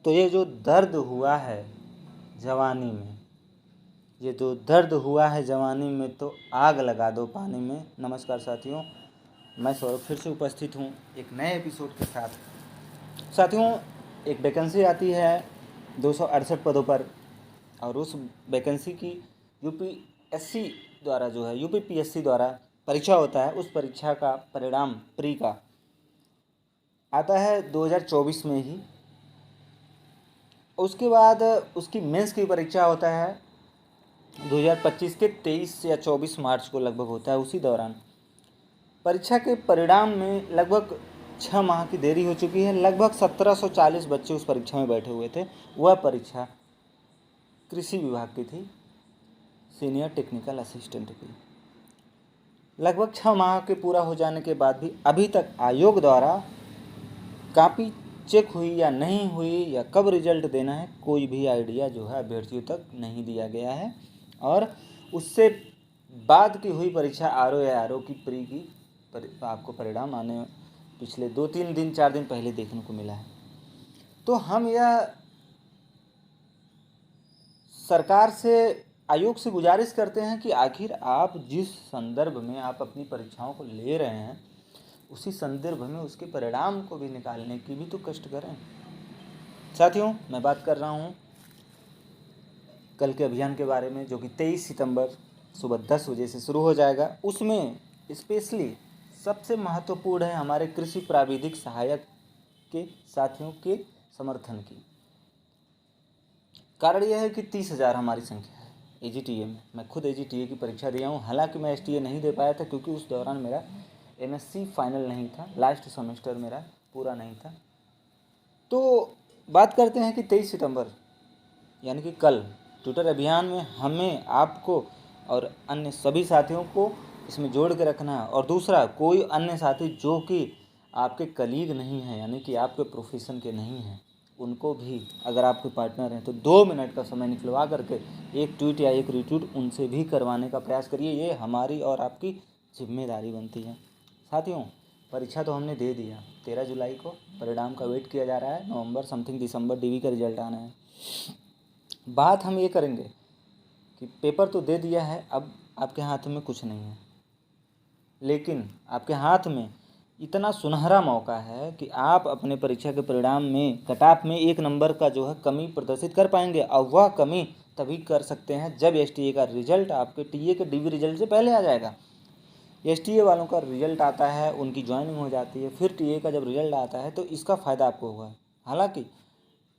तो ये जो दर्द हुआ है जवानी में, ये जो दर्द हुआ है जवानी में, तो आग लगा दो पानी में। नमस्कार साथियों, मैं सौरभ फिर से उपस्थित हूँ एक नए एपिसोड के साथ। साथियों, एक वैकेंसी आती है 268 पदों पर, और उस वैकेंसी की यूपीएससी द्वारा जो है यूपीपीएससी द्वारा परीक्षा होता है। उस परीक्षा का परिणाम प्री का आता है 2024 में ही। उसके बाद उसकी मेंस की परीक्षा होता है 2025 के 23 या 24 मार्च को लगभग होता है। उसी दौरान परीक्षा के परिणाम में लगभग 6 माह की देरी हो चुकी है। लगभग 1740 बच्चे उस परीक्षा में बैठे हुए थे। वह परीक्षा कृषि विभाग की थी, सीनियर टेक्निकल असिस्टेंट की। लगभग 6 माह के पूरा हो जाने के बाद भी अभी तक आयोग द्वारा कॉपी चेक हुई या नहीं हुई या कब रिजल्ट देना है, कोई भी आइडिया जो है अभ्यर्थियों तक नहीं दिया गया है। और उससे बाद की हुई परीक्षा आरओ या आरओ की प्री की आपको परिणाम आने पिछले 2-3 दिन 4 दिन पहले देखने को मिला है। तो हम यह सरकार से, आयोग से गुजारिश करते हैं कि आखिर आप जिस संदर्भ में आप अपनी परीक्षाओं को ले रहे हैं, उसी संदर्भ में उसके परिणाम को भी निकालने की भी तो कष्ट करें। साथियों, मैं बात कर रहा हूँ कल के अभियान के बारे में, जो कि 23 सितंबर सुबह 10 बजे से शुरू हो जाएगा। उसमें स्पेशली सबसे महत्वपूर्ण है हमारे कृषि प्राविधिक सहायक के साथियों के समर्थन की। कारण यह है कि 30,000 हमारी संख्या है एजीटीए में। मैं खुद एजीटीए की परीक्षा दिया हूँ। हालांकि मैं एसटीए नहीं दे पाया था क्योंकि उस दौरान मेरा एमएससी फाइनल नहीं था, लास्ट सेमेस्टर मेरा पूरा नहीं था। तो बात करते हैं कि 23 सितंबर यानी कि कल ट्विटर अभियान में हमें, आपको और अन्य सभी साथियों को इसमें जोड़ के रखना है। और दूसरा, कोई अन्य साथी जो कि आपके कलीग नहीं हैं, यानी कि आपके प्रोफेशन के नहीं हैं, उनको भी, अगर आपके पार्टनर हैं तो 2 मिनट का समय निकलवा करके एक ट्वीट या एक रीट्वीट उनसे भी करवाने का प्रयास करिए। ये हमारी और आपकी जिम्मेदारी बनती है। साथियों, परीक्षा तो हमने दे दिया। 13 जुलाई को परिणाम का वेट किया जा रहा है। नवंबर समथिंग दिसंबर डीवी का रिजल्ट आना है। बात हम ये करेंगे कि पेपर तो दे दिया है, अब आपके हाथ में कुछ नहीं है, लेकिन आपके हाथ में इतना सुनहरा मौका है कि आप अपने परीक्षा के परिणाम में कट ऑफ में 1 नंबर का जो है कमी प्रदर्शित कर पाएंगे। और वह कमी तभी कर सकते हैं जब एसटीए का रिजल्ट आपके टीए के डीवी रिजल्ट से पहले आ जाएगा। एसटीए वालों का रिजल्ट आता है, उनकी ज्वाइनिंग हो जाती है, फिर टीए का जब रिजल्ट आता है तो इसका फ़ायदा आपको होगा। हालांकि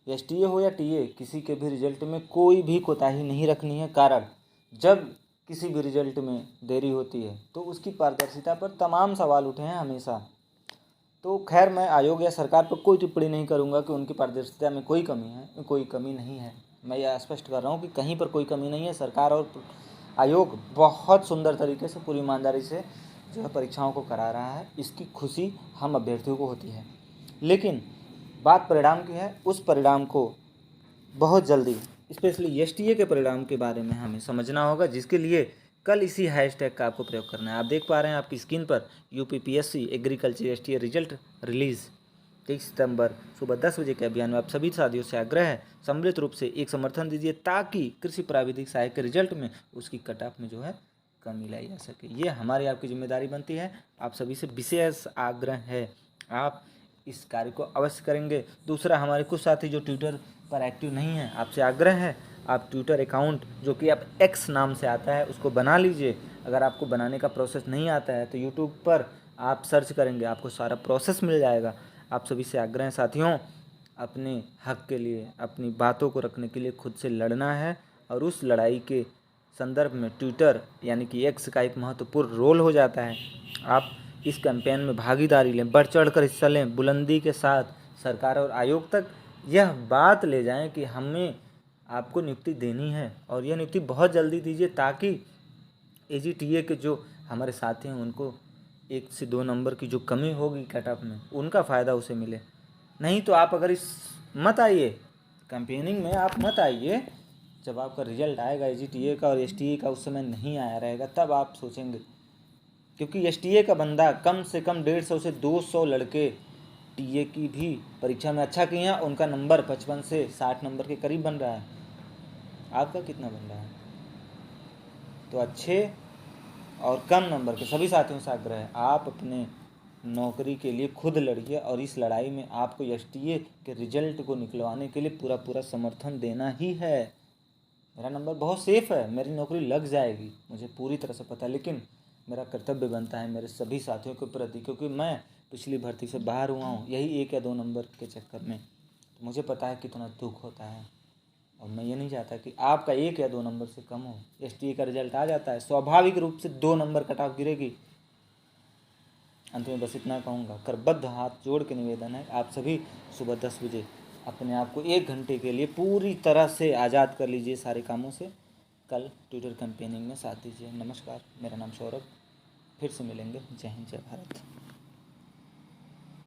एसटीए हो या टीए, किसी के भी रिजल्ट में कोई भी कोताही नहीं रखनी है। कारण जब किसी भी रिजल्ट में देरी होती है तो उसकी पारदर्शिता पर तमाम सवाल उठे हैं हमेशा। तो खैर, मैं आयोग या सरकार पर कोई टिप्पणी नहीं करूंगा कि उनकी पारदर्शिता में कोई कमी है। कोई कमी नहीं है। मैं यह स्पष्ट कर रहा हूँ कि कहीं पर कोई कमी नहीं है। सरकार और आयोग बहुत सुंदर तरीके से, पूरी ईमानदारी से जो है परीक्षाओं को करा रहा है। इसकी खुशी हम अभ्यर्थियों को होती है। लेकिन बात परिणाम की है। उस परिणाम को बहुत जल्दी, स्पेशली एसटीए के परिणाम के बारे में हमें समझना होगा, जिसके लिए कल इसी हैशटैग का आपको प्रयोग करना है। आप देख पा रहे हैं आपकी स्क्रीन पर UPPSC agriculture STA result release 23 सितंबर सुबह 10 बजे के अभियान में आप सभी साथियों से आग्रह है, सम्मिलित रूप से एक समर्थन दीजिए ताकि कृषि प्राविधिक सहायक के रिजल्ट में उसकी कट ऑफ में जो है कमी लाई जा सके। ये हमारी आपकी जिम्मेदारी बनती है। आप सभी से विशेष आग्रह है, आप इस कार्य को अवश्य करेंगे। दूसरा, हमारे कुछ साथी जो ट्विटर पर एक्टिव नहीं है, आपसे आग्रह है, आप ट्विटर अकाउंट जो कि आप एक्स नाम से आता है उसको बना लीजिए। अगर आपको बनाने का प्रोसेस नहीं आता है तो यूट्यूब पर आप सर्च करेंगे, आपको सारा प्रोसेस मिल जाएगा। आप सभी से आग्रह है साथियों, अपने हक के लिए, अपनी बातों को रखने के लिए खुद से लड़ना है। और उस लड़ाई के संदर्भ में ट्विटर यानी कि एक्स का एक महत्वपूर्ण रोल हो जाता है। आप इस कैंपेन में भागीदारी लें, बढ़ चढ़ कर हिस्सा लें, बुलंदी के साथ सरकार और आयोग तक यह बात ले जाएं कि हमें आपको नियुक्ति देनी है, और यह नियुक्ति बहुत जल्दी दीजिए ताकि एजीटीए के जो हमारे साथी हैं उनको 1 से 2 नंबर की जो कमी होगी कट ऑफ में, उनका फ़ायदा उसे मिले। नहीं तो आप अगर मत आइए कैंपेनिंग में, आप मत आइए। जब आपका रिजल्ट आएगा एजीटीए का और एसटीए का उस समय नहीं आया रहेगा, तब आप सोचेंगे। क्योंकि एसटीए का बंदा कम से कम 150 से 200 लड़के टीए की भी परीक्षा में अच्छा किए हैं, उनका नंबर 55 से 60 नंबर के करीब बन रहा है। आपका कितना बन रहा है? तो अच्छे और कम नंबर के सभी साथियों से आग्रह है, आप अपने नौकरी के लिए खुद लड़िए और इस लड़ाई में आपको एसटीए के रिजल्ट को निकलवाने के लिए पूरा पूरा समर्थन देना ही है। मेरा नंबर बहुत सेफ है, मेरी नौकरी लग जाएगी, मुझे पूरी तरह से पता है, लेकिन मेरा कर्तव्य बनता है मेरे सभी साथियों के प्रति, क्योंकि मैं पिछली भर्ती से बाहर हुआ हूँ यही 1 या 2 नंबर के चक्कर में। तो मुझे पता है कितना दुख होता है, और मैं ये नहीं चाहता कि आपका 1 या 2 नंबर से कम हो। एसटीए का रिजल्ट आ जाता है, स्वाभाविक रूप से 2 नंबर कट ऑफ गिरेगी। अंत में बस इतना कहूँगा, करबद्ध हाथ जोड़ के निवेदन है, आप सभी सुबह 10 बजे अपने आप को 1 घंटे के लिए पूरी तरह से आज़ाद कर लीजिए सारे कामों से। कल ट्विटर कैंपेनिंग में साथ दीजिए। नमस्कार, मेरा नाम सौरभ, फिर से मिलेंगे। जय हिंद, जय भारत।